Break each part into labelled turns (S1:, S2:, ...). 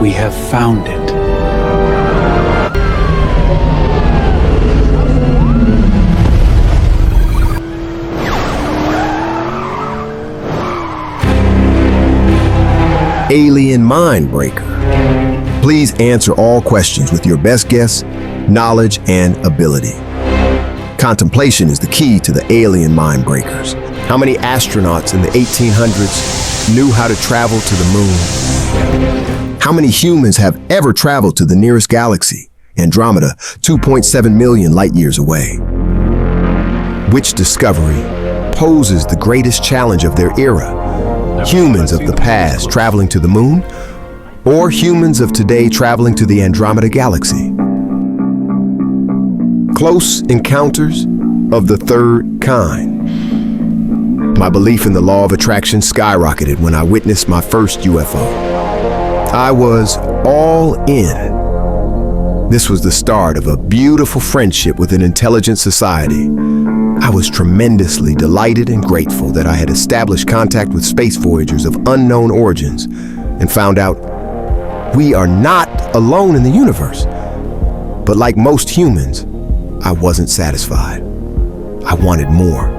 S1: We have found it.
S2: AIien Mindbreaker. Please answer all questions with your best guess, knowledge, and ability. Contemplation is the key to the AIien Mindbreakers. How many astronauts in the 1800s knew how to travel to the moon? How many humans have ever traveled to the nearest galaxy, Andromeda, 2.7 million light years away? Which discovery poses the greatest challenge of their era? Humans of the past traveling to the moon, or humans of today traveling to the Andromeda galaxy? Close encounters of the third kind. My belief in the law of attraction skyrocketed when I witnessed my first UFO. I was all in. This was the start of a beautiful friendship with an intelligent society. I was tremendously delighted and grateful that I had established contact with space voyagers of unknown origins and found out we are not alone in the universe. But like most humans, I wasn't satisfied. I wanted more.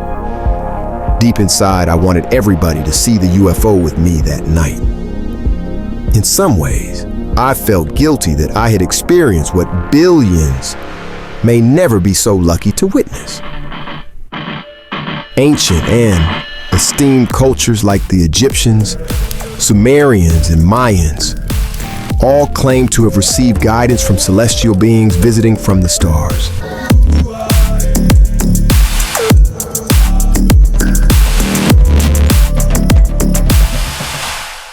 S2: Deep inside, I wanted everybody to see the UFO with me that night. In some ways, I felt guilty that I had experienced what billions may never be so lucky to witness. Ancient and esteemed cultures like the Egyptians, Sumerians, and Mayans all claim to have received guidance from celestial beings visiting from the stars.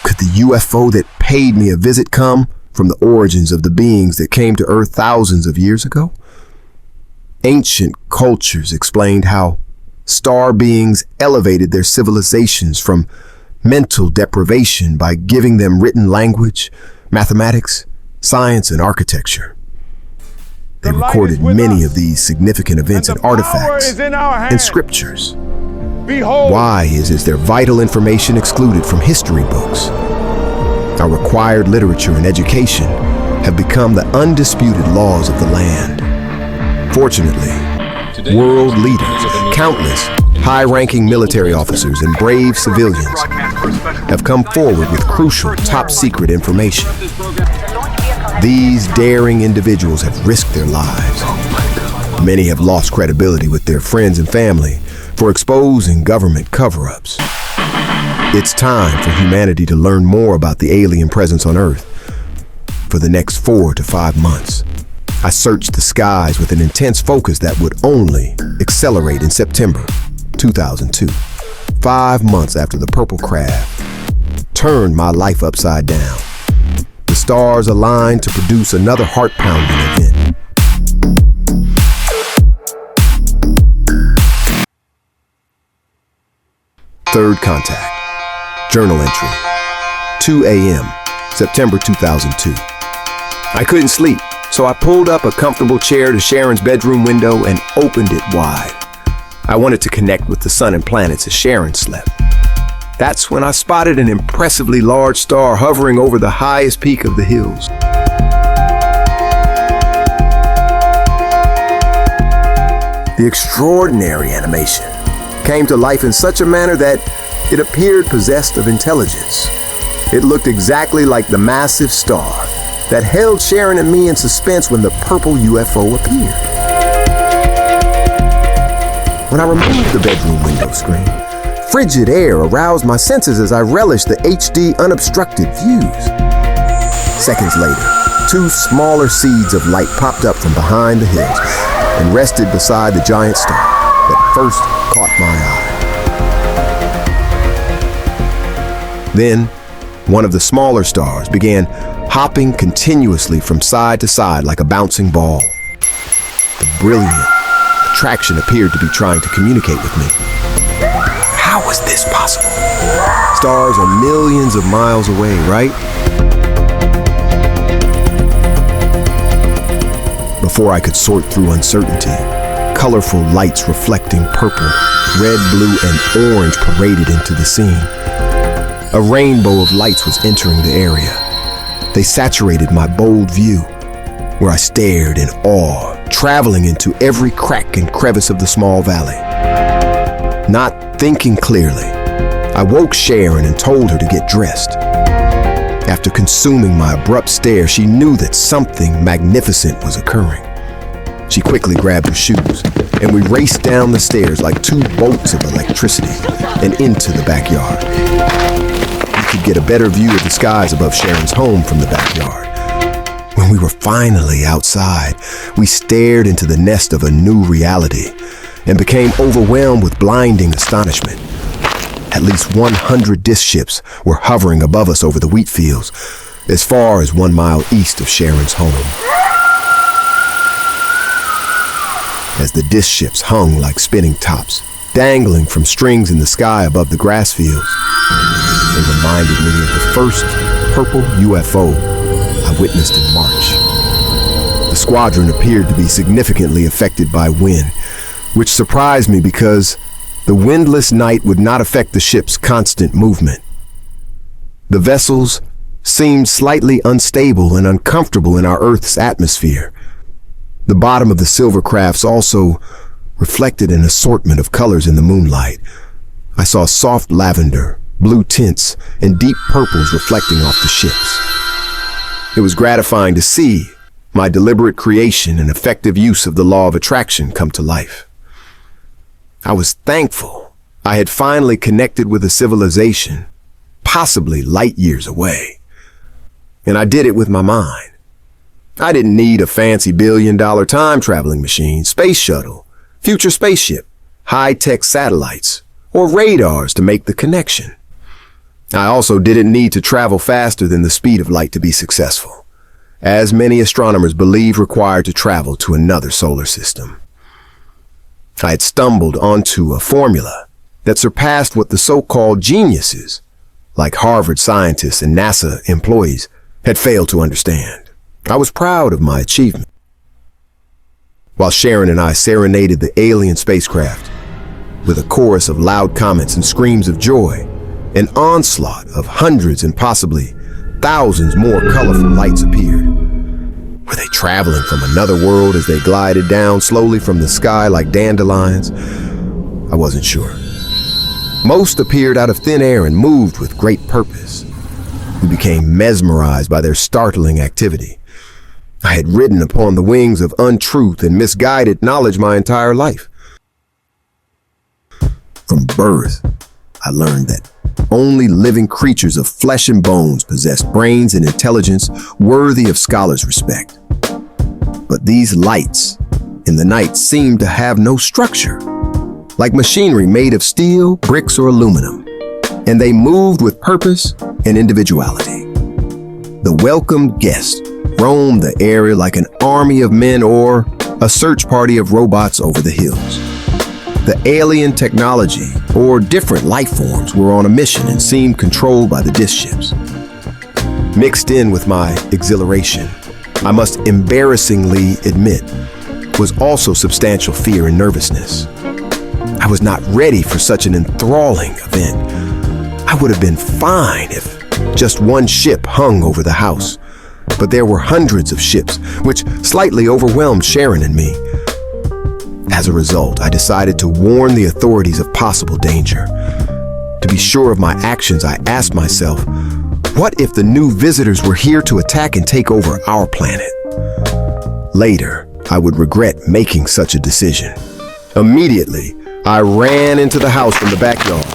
S2: Could the UFO that paid me a visit come from the origins of the beings that came to Earth thousands of years ago? Ancient cultures explained how star beings elevated their civilizations from mental deprivation by giving them written language, mathematics, science, and architecture. They recorded many of these significant events and artifacts in scriptures. Why is their vital information excluded from history books? Our required literature and education have become the undisputed laws of the land. Fortunately, world leaders, countless high-ranking military officers and brave civilians have come forward with crucial top-secret information. These daring individuals have risked their lives. Many have lost credibility with their friends and family for exposing government cover-ups. It's time for humanity to learn more about the alien presence on Earth. For the next 4 to 5 months, I searched the skies with an intense focus that would only accelerate in September 2002, 5 months after the purple crab turned my life upside down. The stars aligned to produce another heart-pounding event. Third contact. Journal entry. 2 a.m., September 2002. I couldn't sleep, so I pulled up a comfortable chair to Sharon's bedroom window and opened it wide. I wanted to connect with the sun and planets as Sharon slept. That's when I spotted an impressively large star hovering over the highest peak of the hills. The extraordinary animation came to life in such a manner that it appeared possessed of intelligence. It looked exactly like the massive star that held Sharon and me in suspense when the purple UFO appeared. When I removed the bedroom window screen, frigid air aroused my senses as I relished the HD unobstructed views. Seconds later, 2 smaller seeds of light popped up from behind the hills and rested beside the giant star that first caught my eye. Then, one of the smaller stars began hopping continuously from side to side like a bouncing ball. The brilliant attraction appeared to be trying to communicate with me. How was this possible? Stars are millions of miles away, right? Before I could sort through uncertainty, colorful lights reflecting purple, red, blue, and orange paraded into the scene. A rainbow of lights was entering the area. They saturated my bold view, where I stared in awe, traveling into every crack and crevice of the small valley. Not thinking clearly, I woke Sharon and told her to get dressed. After consuming my abrupt stare, she knew that something magnificent was occurring. She quickly grabbed her shoes, and we raced down the stairs like two bolts of electricity and into the backyard. We could get a better view of the skies above Sharon's home from the backyard. When we were finally outside, we stared into the nest of a new reality and became overwhelmed with blinding astonishment. At least 100 disk ships were hovering above us over the wheat fields, as far as 1 mile east of Sharon's home. As the disk ships hung like spinning tops, dangling from strings in the sky above the grass fields, they reminded me of the first purple UFO I witnessed in March. The squadron appeared to be significantly affected by wind, which surprised me because the windless night would not affect the ship's constant movement. The vessels seemed slightly unstable and uncomfortable in our Earth's atmosphere. The bottom of the silver crafts also reflected an assortment of colors in the moonlight. I saw soft lavender, blue tints, and deep purples reflecting off the ships. It was gratifying to see my deliberate creation and effective use of the law of attraction come to life. I was thankful I had finally connected with a civilization, possibly light years away. And I did it with my mind. I didn't need a fancy billion-dollar time-traveling machine, space shuttle, future spaceship, high-tech satellites, or radars to make the connection. I also didn't need to travel faster than the speed of light to be successful, as many astronomers believe required to travel to another solar system. I had stumbled onto a formula that surpassed what the so-called geniuses, like Harvard scientists and NASA employees, had failed to understand. I was proud of my achievement. While Sharon and I serenaded the alien spacecraft with a chorus of loud comments and screams of joy, an onslaught of hundreds and possibly thousands more colorful lights appeared. Were they traveling from another world as they glided down slowly from the sky like dandelions? I wasn't sure. Most appeared out of thin air and moved with great purpose. We became mesmerized by their startling activity. I had ridden upon the wings of untruth and misguided knowledge my entire life. From birth, I learned that only living creatures of flesh and bones possessed brains and intelligence worthy of scholars' respect. But these lights in the night seemed to have no structure, like machinery made of steel, bricks, or aluminum, and they moved with purpose and individuality. The welcomed guest roamed the area like an army of men or a search party of robots over the hills. The alien technology or different life forms were on a mission and seemed controlled by the disk ships. Mixed in with my exhilaration, I must embarrassingly admit, was also substantial fear and nervousness. I was not ready for such an enthralling event. I would have been fine if just one ship hung over the house, but there were hundreds of ships, which slightly overwhelmed Sharon and me. As a result, I decided to warn the authorities of possible danger. To be sure of my actions, I asked myself, what if the new visitors were here to attack and take over our planet? Later, I would regret making such a decision. Immediately, I ran into the house from the backyard,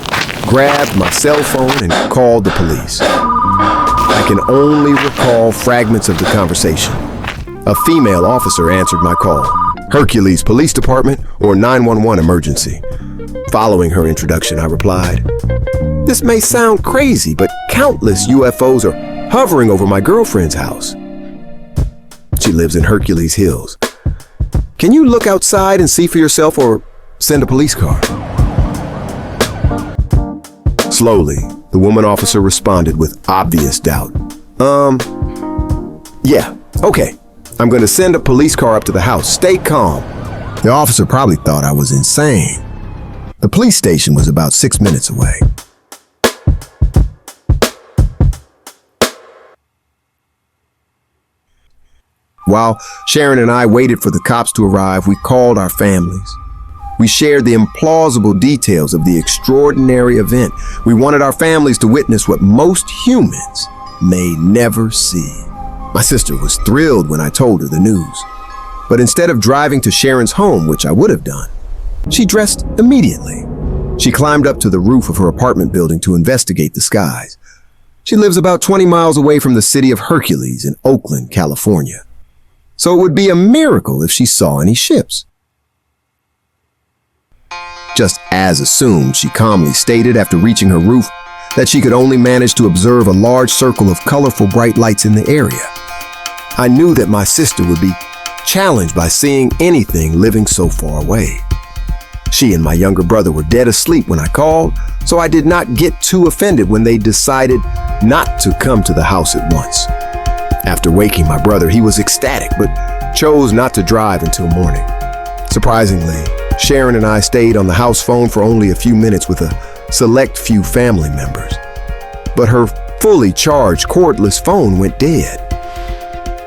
S2: grabbed my cell phone, and called the police. I can only recall fragments of the conversation. A female officer answered my call. Hercules Police Department or 911 emergency. Following her introduction, I replied, "This may sound crazy, but countless UFOs are hovering over my girlfriend's house. She lives in Hercules Hills. Can you look outside and see for yourself or send a police car?" Slowly, the woman officer responded with obvious doubt. Yeah, okay. I'm going to send a police car up to the house. Stay calm." The officer probably thought I was insane. The police station was about 6 minutes away. While Sharon and I waited for the cops to arrive, we called our families. We shared the implausible details of the extraordinary event. We wanted our families to witness what most humans may never see. My sister was thrilled when I told her the news. But instead of driving to Sharon's home, which I would have done, she dressed immediately. She climbed up to the roof of her apartment building to investigate the skies. She lives about 20 miles away from the city of Hercules in Oakland, California. So it would be a miracle if she saw any ships. Just as assumed, she calmly stated after reaching her roof that she could only manage to observe a large circle of colorful bright lights in the area. I knew that my sister would be challenged by seeing anything living so far away. She and my younger brother were dead asleep when I called, so I did not get too offended when they decided not to come to the house at once. After waking my brother, he was ecstatic, but chose not to drive until morning. Surprisingly, Sharon and I stayed on the house phone for only a few minutes with a select few family members. But her fully charged cordless phone went dead.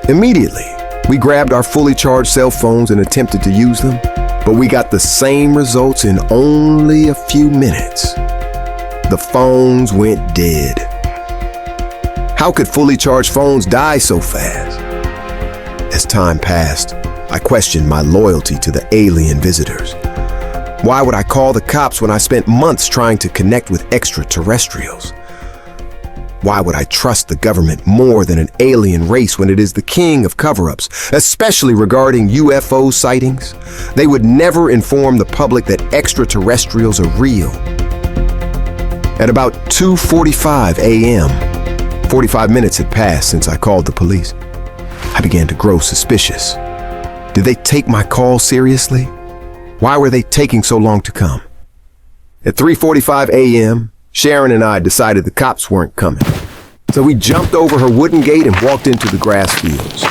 S2: Immediately, we grabbed our fully charged cell phones and attempted to use them, but we got the same results in only a few minutes. The phones went dead. How could fully charged phones die so fast? As time passed, I questioned my loyalty to the AIien visitors. Why would I call the cops when I spent months trying to connect with extraterrestrials? Why would I trust the government more than an alien race when it is the king of cover-ups, especially regarding UFO sightings? They would never inform the public that extraterrestrials are real. At about 2:45 a.m., 45 minutes had passed since I called the police. I began to grow suspicious. Did they take my call seriously? Why were they taking so long to come? At 3:45 a.m., Sharon and I decided the cops weren't coming. So we jumped over her wooden gate and walked into the grass fields.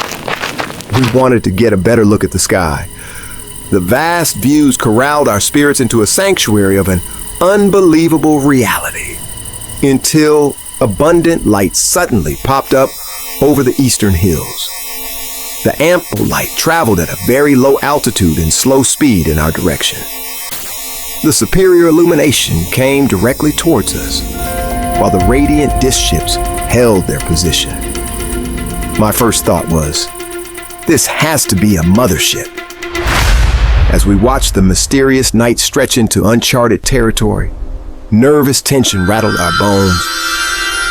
S2: We wanted to get a better look at the sky. The vast views corralled our spirits into a sanctuary of an unbelievable reality, until abundant light suddenly popped up over the eastern hills. The ample light traveled at a very low altitude and slow speed in our direction. The superior illumination came directly towards us, while the radiant disk ships held their position. My first thought was, this has to be a mothership. As we watched the mysterious night stretch into uncharted territory, nervous tension rattled our bones.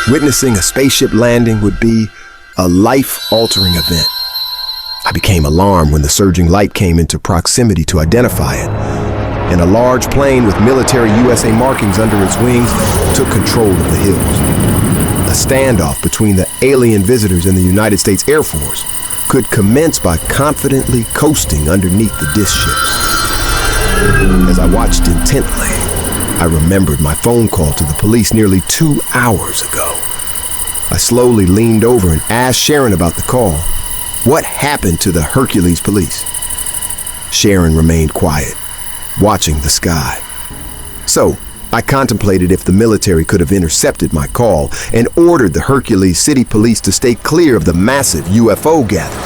S2: Witnessing a spaceship landing would be a life-altering event. I became alarmed when the surging light came into proximity to identify it, and a large plane with military USA markings under its wings took control of the hills. A standoff between the alien visitors and the United States Air Force could commence by confidently coasting underneath the disk ships. As I watched intently, I remembered my phone call to the police nearly 2 hours ago. I slowly leaned over and asked Sharon about the call. What happened to the Hercules police? Sharon remained quiet, watching the sky. So, I contemplated if the military could have intercepted my call and ordered the Hercules City Police to stay clear of the massive UFO gathering.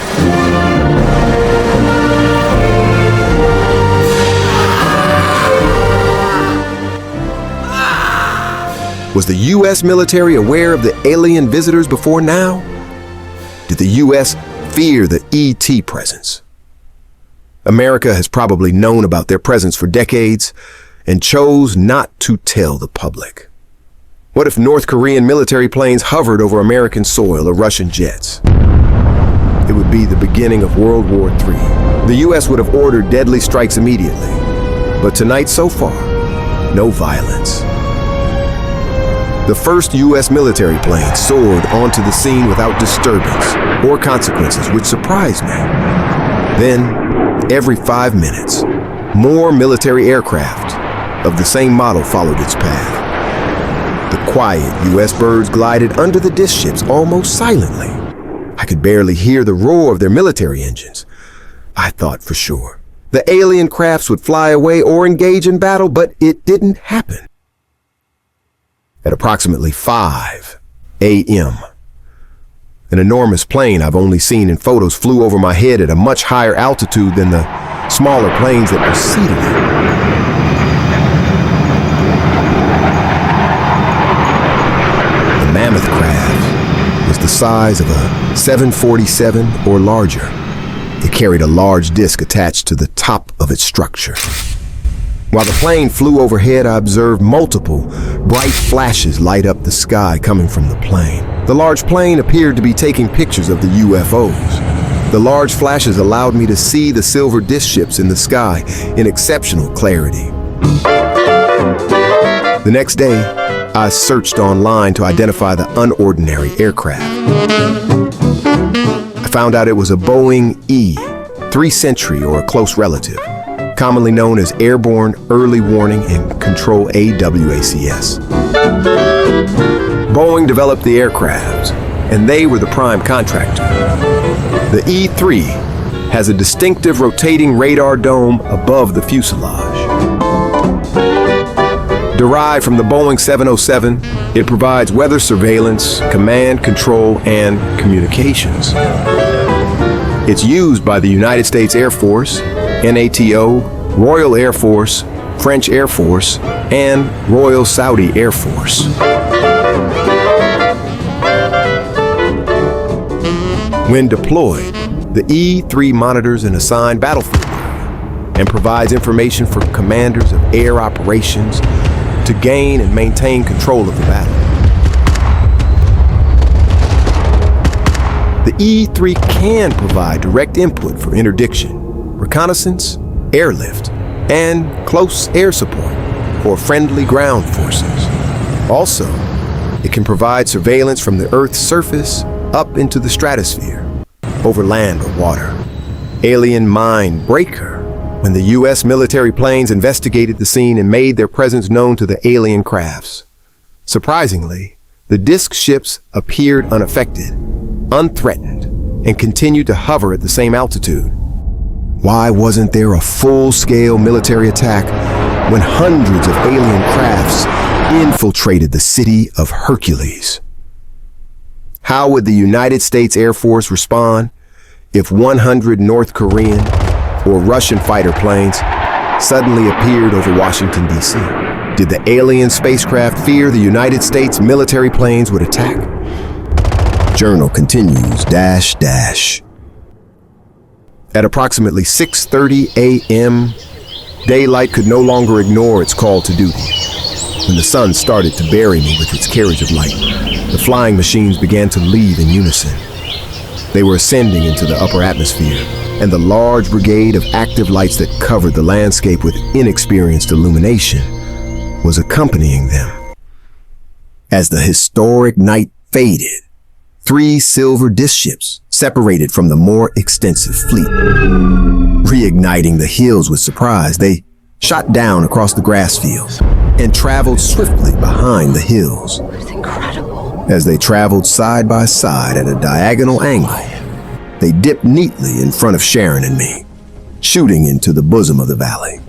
S2: Was the U.S. military aware of the alien visitors before now? Did the U.S. fear the ET presence? America has probably known about their presence for decades and chose not to tell the public. What if North Korean military planes hovered over American soil or Russian jets? It would be the beginning of World War III. The U.S. would have ordered deadly strikes immediately. But tonight, so far, no violence. The first U.S. military plane soared onto the scene without disturbance or consequences, which surprised me. Then, every 5 minutes, more military aircraft of the same model followed its path. The quiet U.S. birds glided under the disk ships almost silently. I could barely hear the roar of their military engines. I thought for sure the alien crafts would fly away or engage in battle, but it didn't happen. At approximately 5 a.m., An enormous plane I've only seen in photos flew over my head at a much higher altitude than the smaller planes that preceded it. The mammoth craft was the size of a 747 or larger. It carried a large disc attached to the top of its structure. While the plane flew overhead, I observed multiple bright flashes light up the sky coming from the plane. The large plane appeared to be taking pictures of the UFOs. The large flashes allowed me to see the silver disc ships in the sky in exceptional clarity. The next day, I searched online to identify the unordinary aircraft. I found out it was a Boeing E, 3 Century or a close relative, commonly known as Airborne Early Warning and Control AWACS. Boeing developed the aircraft, and they were the prime contractor. The E-3 has a distinctive rotating radar dome above the fuselage. Derived from the Boeing 707, it provides weather surveillance, command, control, and communications. It's used by the United States Air Force, NATO, Royal Air Force, French Air Force, and Royal Saudi Air Force. When deployed, the E-3 monitors an assigned battlefield area and provides information for commanders of air operations to gain and maintain control of the battle. The E-3 can provide direct input for interdiction, reconnaissance, airlift, and close air support for friendly ground forces. Also, it can provide surveillance from the Earth's surface up into the stratosphere, over land or water. AIien Mind Breaker, when the U.S. military planes investigated the scene and made their presence known to the alien crafts. Surprisingly, the disc ships appeared unaffected, unthreatened, and continued to hover at the same altitude. Why wasn't there a full-scale military attack when hundreds of alien crafts infiltrated the city of Hercules? How would the United States Air Force respond if 100 North Korean or Russian fighter planes suddenly appeared over Washington, D.C.? Did the alien spacecraft fear the United States military planes would attack? Journal continues, -- At approximately 6:30 a.m., daylight could no longer ignore its call to duty. When the sun started to bury me with its carriage of light, the flying machines began to leave in unison. They were ascending into the upper atmosphere, and the large brigade of active lights that covered the landscape with inexperienced illumination was accompanying them. As the historic night faded, 3 silver disc ships separated from the more extensive fleet. Reigniting the hills with surprise, they shot down across the grass fields and traveled swiftly behind the hills.
S1: It's incredible.
S2: As they traveled side by side at a diagonal angle, they dipped neatly in front of Sharon and me, shooting into the bosom of the valley.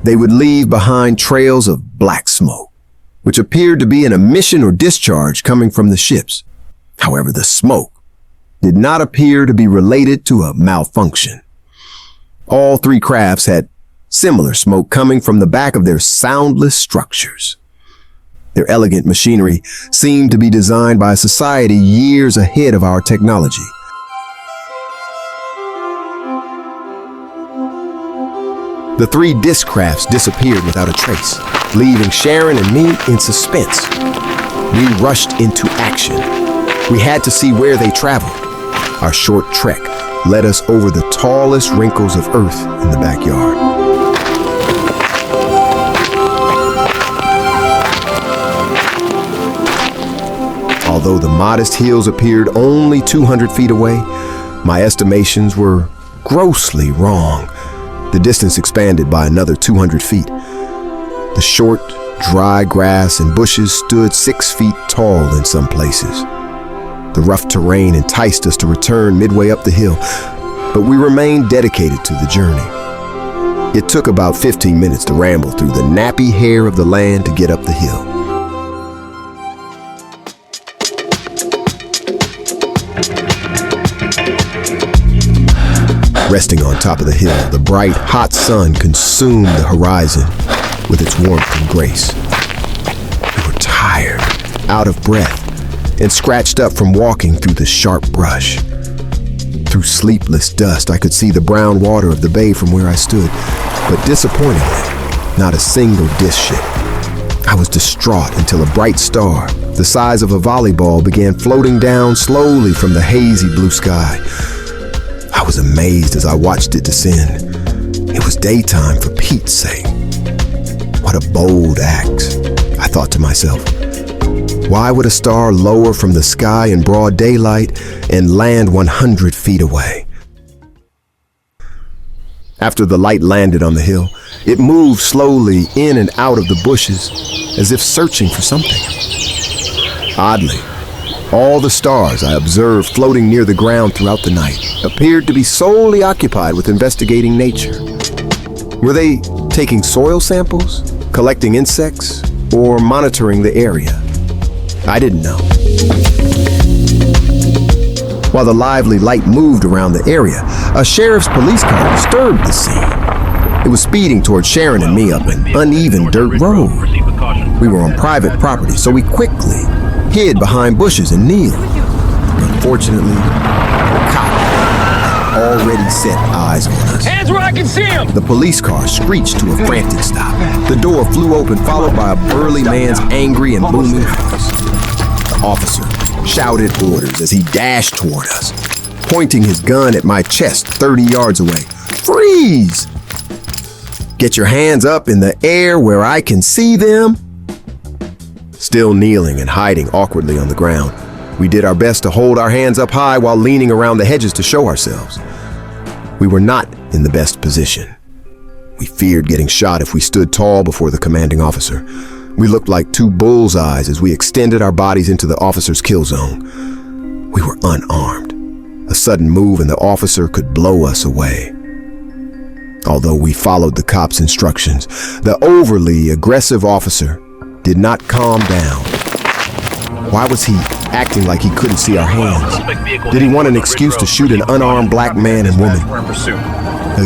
S2: They would leave behind trails of black smoke, which appeared to be an emission or discharge coming from the ships. However, the smoke did not appear to be related to a malfunction. All 3 crafts had similar smoke coming from the back of their soundless structures. Their elegant machinery seemed to be designed by a society years ahead of our technology. The 3 disc crafts disappeared without a trace, leaving Sharon and me in suspense. We rushed into action. We had to see where they traveled. Our short trek led us over the tallest wrinkles of earth in the backyard. Although the modest hills appeared only 200 feet away, my estimations were grossly wrong. The distance expanded by another 200 feet. The short, dry grass and bushes stood 6 feet tall in some places. The rough terrain enticed us to return midway up the hill, but we remained dedicated to the journey. It took about 15 minutes to ramble through the nappy hair of the land to get up the hill. Resting on top of the hill, the bright, hot sun consumed the horizon with its warmth and grace. We were tired, out of breath, and scratched up from walking through the sharp brush. Through sleepless dust, I could see the brown water of the bay from where I stood, but disappointingly, not a single dish ship. I was distraught until a bright star, the size of a volleyball, began floating down slowly from the hazy blue sky. I was amazed as I watched it descend. It was daytime, for Pete's sake. What a bold act, I thought to myself. Why would a star lower from the sky in broad daylight and land 100 feet away? After the light landed on the hill, it moved slowly in and out of the bushes as if searching for something. Oddly, all the stars I observed floating near the ground throughout the night appeared to be solely occupied with investigating nature. Were they taking soil samples, collecting insects, or monitoring the area? I didn't know. While the lively light moved around the area, a sheriff's police car disturbed the scene. It was speeding toward Sharon and me up an uneven dirt road. We were on private property, so we quickly hid behind bushes and kneeled. Unfortunately, the cop had already set eyes on us.
S1: Hands where I can see them!
S2: The police car screeched to a frantic stop. The door flew open, followed by a burly man's angry and booming voice. The officer shouted orders as he dashed toward us, pointing his gun at my chest 30 yards away. Freeze! Get your hands up in the air where I can see them. Still kneeling and hiding awkwardly on the ground, we did our best to hold our hands up high while leaning around the hedges to show ourselves. We were not in the best position. We feared getting shot if we stood tall before the commanding officer. We looked like two bullseyes as we extended our bodies into the officer's kill zone. We were unarmed. A sudden move and the officer could blow us away. Although we followed the cop's instructions, the overly aggressive officer did not calm down. Why was he acting like he couldn't see our hands? Did he want an excuse to shoot an unarmed black man and woman?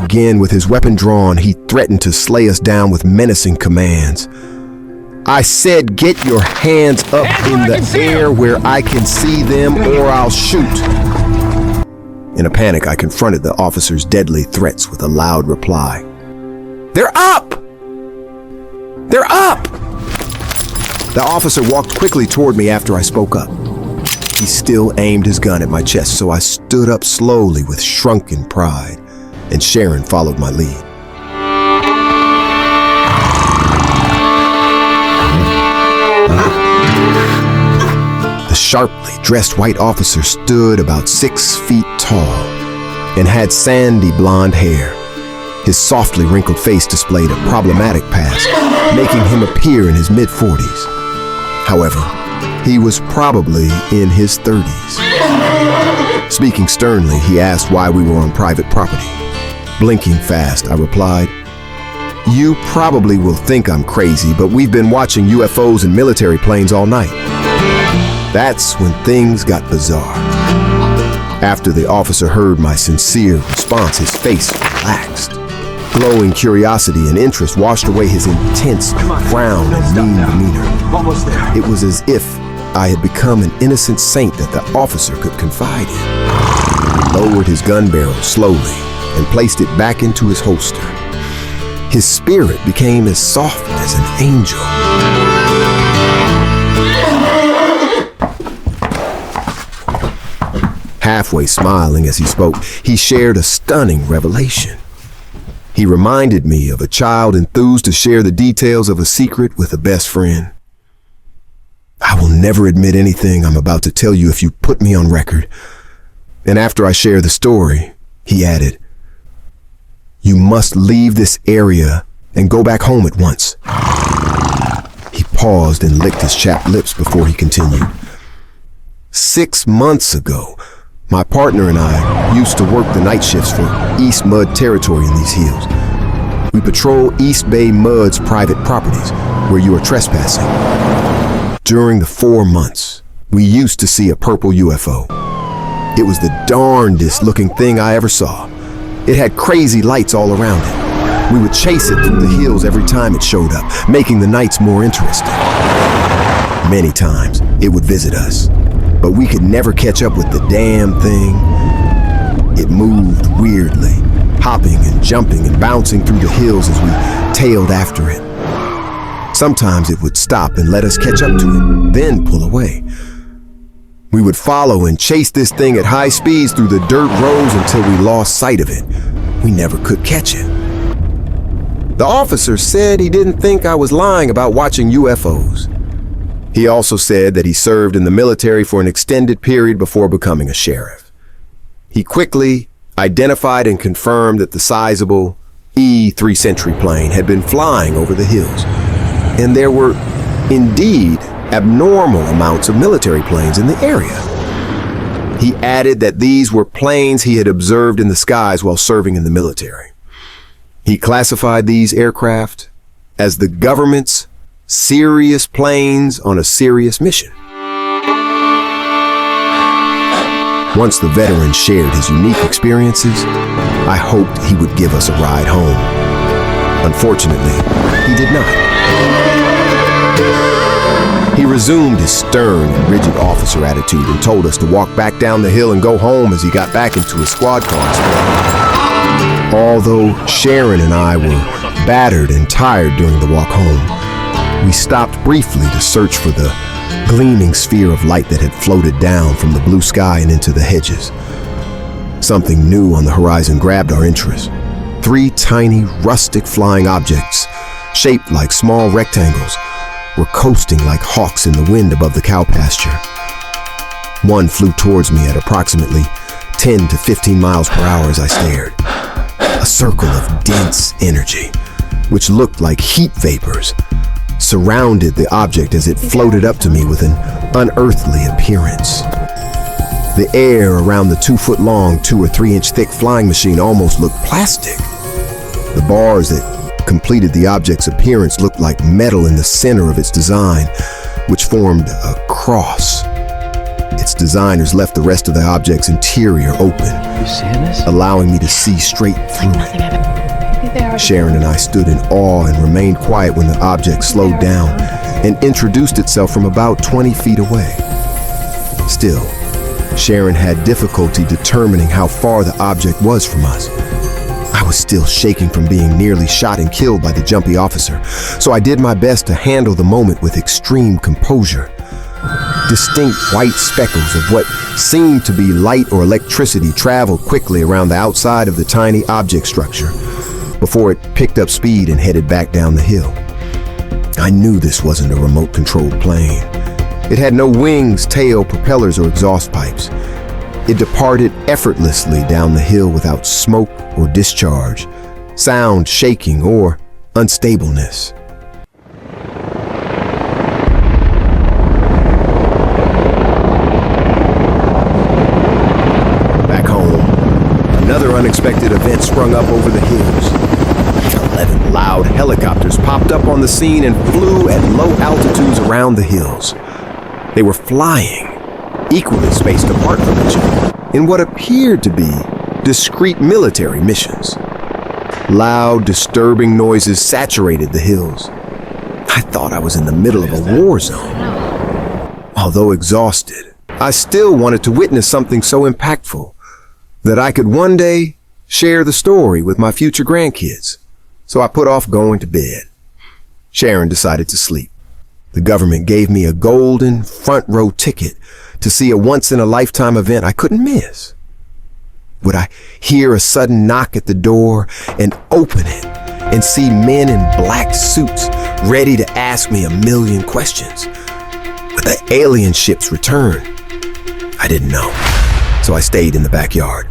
S2: Again, with his weapon drawn, he threatened to slay us down with menacing commands. I said, get your hands up in the air where I can see them, or I'll shoot. In a panic, I confronted the officer's deadly threats with a loud reply. They're up! They're up! The officer walked quickly toward me after I spoke up. He still aimed his gun at my chest, so I stood up slowly with shrunken pride, and Sharon followed my lead. The sharply dressed white officer stood about 6 feet tall and had sandy blonde hair. His softly wrinkled face displayed a problematic past, making him appear in his mid-40s. However, he was probably in his 30s. Speaking sternly, he asked why we were on private property. Blinking fast, I replied, "You probably will think I'm crazy, but we've been watching UFOs and military planes all night." That's when things got bizarre. After the officer heard my sincere response, his face relaxed. Glowing curiosity and interest washed away his intense frown and mean demeanor. It was as if I had become an innocent saint that the officer could confide in. He lowered his gun barrel slowly and placed it back into his holster. His spirit became as soft as an angel. Halfway smiling as he spoke, he shared a stunning revelation. He reminded me of a child enthused to share the details of a secret with a best friend. I will never admit anything I'm about to tell you if you put me on record. And after I share the story, he added, "You must leave this area and go back home at once." He paused and licked his chapped lips before he continued. 6 months ago, my partner and I used to work the night shifts for East Mud territory in these hills. We patrol East Bay Mud's private properties where you are trespassing. During the 4 months, we used to see a purple UFO. It was the darndest looking thing I ever saw. It had crazy lights all around it. We would chase it through the hills every time it showed up, making the nights more interesting. Many times, it would visit us, but we could never catch up with the damn thing. It moved weirdly, hopping and jumping and bouncing through the hills as we tailed after it. Sometimes it would stop and let us catch up to it, then pull away. We would follow and chase this thing at high speeds through the dirt roads until we lost sight of it. We never could catch it. The officer said he didn't think I was lying about watching UFOs. He also said that he served in the military for an extended period before becoming a sheriff. He quickly identified and confirmed that the sizable E-3 Sentry plane had been flying over the hills, and there were indeed abnormal amounts of military planes in the area. He added that these were planes he had observed in the skies while serving in the military. He classified these aircraft as the government's serious planes on a serious mission. Once the veteran shared his unique experiences, I hoped he would give us a ride home. Unfortunately, he did not. He resumed his stern and rigid officer attitude and told us to walk back down the hill and go home as he got back into his squad car. Although Sharon and I were battered and tired during the walk home, we stopped briefly to search for the gleaming sphere of light that had floated down from the blue sky and into the hedges. Something new on the horizon grabbed our interest. 3 tiny, rustic flying objects, shaped like small rectangles, were coasting like hawks in the wind above the cow pasture. One flew towards me at approximately 10 to 15 miles per hour as I stared. A circle of dense energy, which looked like heat vapors, surrounded the object as it floated up to me with an unearthly appearance. The air around the 2-foot-long, 2 or 3-inch thick flying machine almost looked plastic. The bars that completed the object's appearance looked like metal in the center of its design, which formed a cross. Its designers left the rest of the object's interior open, allowing me to see straight through it. Sharon and I stood in awe and remained quiet when the object slowed down and introduced itself from about 20 feet away. Still, Sharon had difficulty determining how far the object was from us. I was still shaking from being nearly shot and killed by the jumpy officer, so I did my best to handle the moment with extreme composure. Distinct white speckles of what seemed to be light or electricity traveled quickly around the outside of the tiny object structure before it picked up speed and headed back down the hill. I knew this wasn't a remote-controlled plane. It had no wings, tail, propellers, or exhaust pipes. It departed effortlessly down the hill without smoke or discharge, sound, shaking, or unstableness. Back home, another unexpected event sprung up over the hills. 11 loud helicopters popped up on the scene and flew at low altitudes around the hills. They were flying, equally spaced apart from each other, in what appeared to be discrete military missions. Loud, disturbing noises saturated the hills. I thought I was in the middle of a war zone. Although exhausted, I still wanted to witness something so impactful that I could one day share the story with my future grandkids. So I put off going to bed. Sharon decided to sleep. The government gave me a golden front row ticket to see a once-in-a-lifetime event I couldn't miss. Would I hear a sudden knock at the door and open it and see men in black suits ready to ask me 1,000,000 questions? Would the alien ships return? I didn't know, so I stayed in the backyard,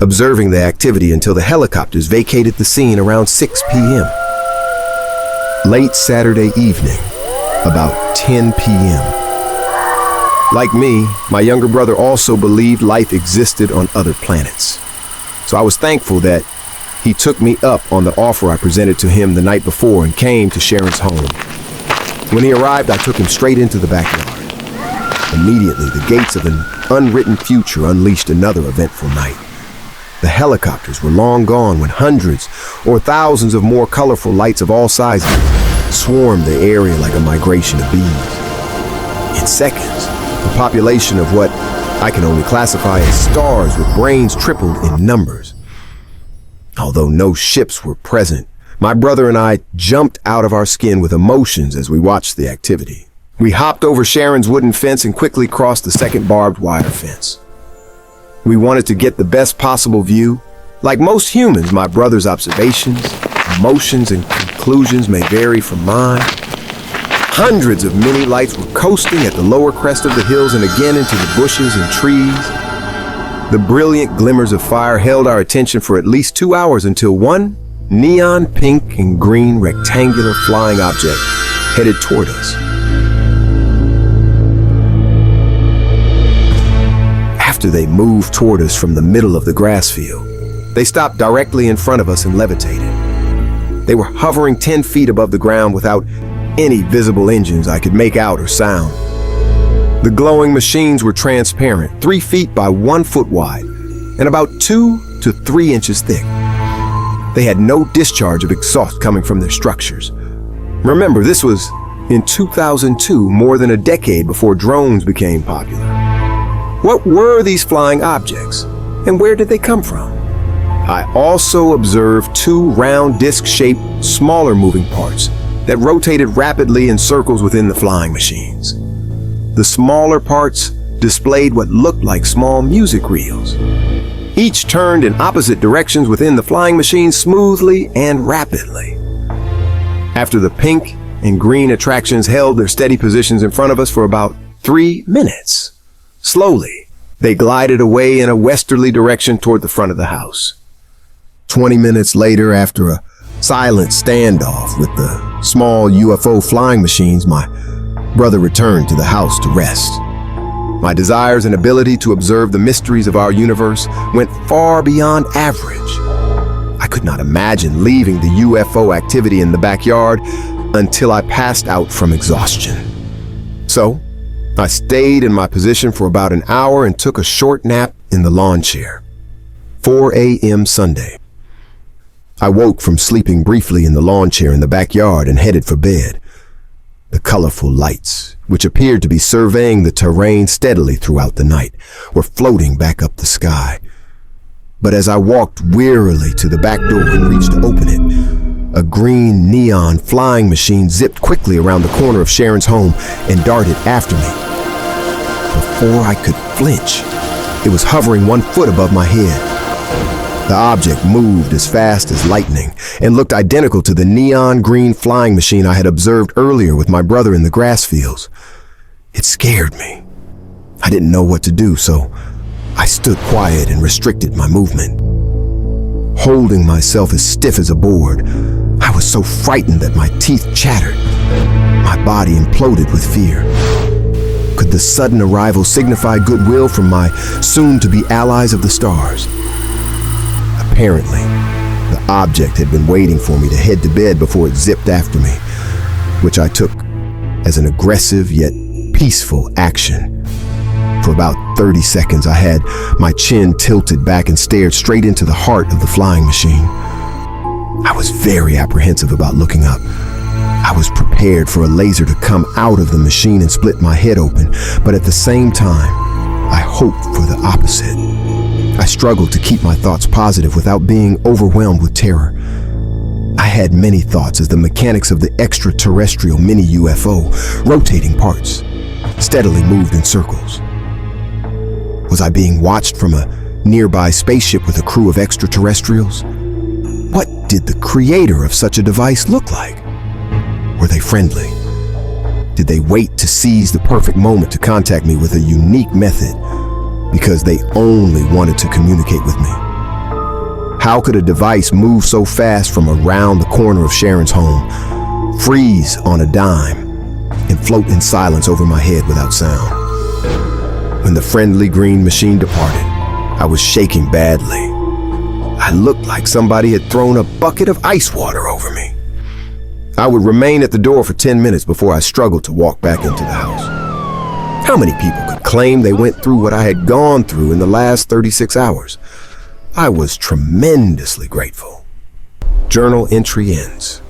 S2: observing the activity until the helicopters vacated the scene around 6 p.m. Late Saturday evening, about 10 p.m. Like me, my younger brother also believed life existed on other planets. So I was thankful that he took me up on the offer I presented to him the night before and came to Sharon's home. When he arrived, I took him straight into the backyard. Immediately, the gates of an unwritten future unleashed another eventful night. The helicopters were long gone when hundreds or thousands of more colorful lights of all sizes swarmed the area like a migration of bees. In seconds, the population of what I can only classify as stars with brains tripled in numbers. Although no ships were present, my brother and I jumped out of our skin with emotions as we watched the activity. We hopped over Sharon's wooden fence and quickly crossed the second barbed wire fence. We wanted to get the best possible view. Like most humans, my brother's observations, emotions, and conclusions may vary from mine. Hundreds of mini lights were coasting at the lower crest of the hills and again into the bushes and trees. The brilliant glimmers of fire held our attention for at least 2 hours until one neon pink and green rectangular flying object headed toward us. After they moved toward us from the middle of the grass field, they stopped directly in front of us and levitated. They were hovering 10 feet above the ground without any visible engines I could make out or sound. The glowing machines were transparent, 3 feet by 1 foot wide, and about 2 to 3 inches thick. They had no discharge of exhaust coming from their structures. Remember, this was in 2002, more than a decade before drones became popular. What were these flying objects, and where did they come from? I also observed 2 round disc-shaped, smaller moving parts that rotated rapidly in circles within the flying machines. The smaller parts displayed what looked like small music reels. Each turned in opposite directions within the flying machine smoothly and rapidly. After the pink and green attractions held their steady positions in front of us for about 3 minutes, slowly, they glided away in a westerly direction toward the front of the house. 20 minutes later, after a silent standoff with the small UFO flying machines, my brother returned to the house to rest. My desires and ability to observe the mysteries of our universe went far beyond average. I could not imagine leaving the UFO activity in the backyard until I passed out from exhaustion. So, I stayed in my position for about an hour and took a short nap in the lawn chair. 4 a.m. Sunday. I woke from sleeping briefly in the lawn chair in the backyard and headed for bed. The colorful lights, which appeared to be surveying the terrain steadily throughout the night, were floating back up the sky. But as I walked wearily to the back door and reached to open it, a green neon flying machine zipped quickly around the corner of Sharon's home and darted after me. Before I could flinch, it was hovering 1 foot above my head. The object moved as fast as lightning and looked identical to the neon green flying machine I had observed earlier with my brother in the grass fields. It scared me. I didn't know what to do, so I stood quiet and restricted my movement. Holding myself as stiff as a board, I was so frightened that my teeth chattered. My body imploded with fear. Could the sudden arrival signify goodwill from my soon-to-be allies of the stars? Apparently, the object had been waiting for me to head to bed before it zipped after me, which I took as an aggressive yet peaceful action. For about 30 seconds, I had my chin tilted back and stared straight into the heart of the flying machine. I was very apprehensive about looking up. I was prepared for a laser to come out of the machine and split my head open, but at the same time, I hoped for the opposite. I struggled to keep my thoughts positive without being overwhelmed with terror. I had many thoughts as the mechanics of the extraterrestrial mini UFO, rotating parts, steadily moved in circles. Was I being watched from a nearby spaceship with a crew of extraterrestrials? What did the creator of such a device look like? Were they friendly? Did they wait to seize the perfect moment to contact me with a unique method because they only wanted to communicate with me? How could a device move so fast from around the corner of Sharon's home, freeze on a dime, and float in silence over my head without sound? When the friendly green machine departed, I was shaking badly. I looked like somebody had thrown a bucket of ice water over me. I would remain at the door for 10 minutes before I struggled to walk back into the house. How many people could claim they went through what I had gone through in the last 36 hours? I was tremendously grateful. Journal entry ends.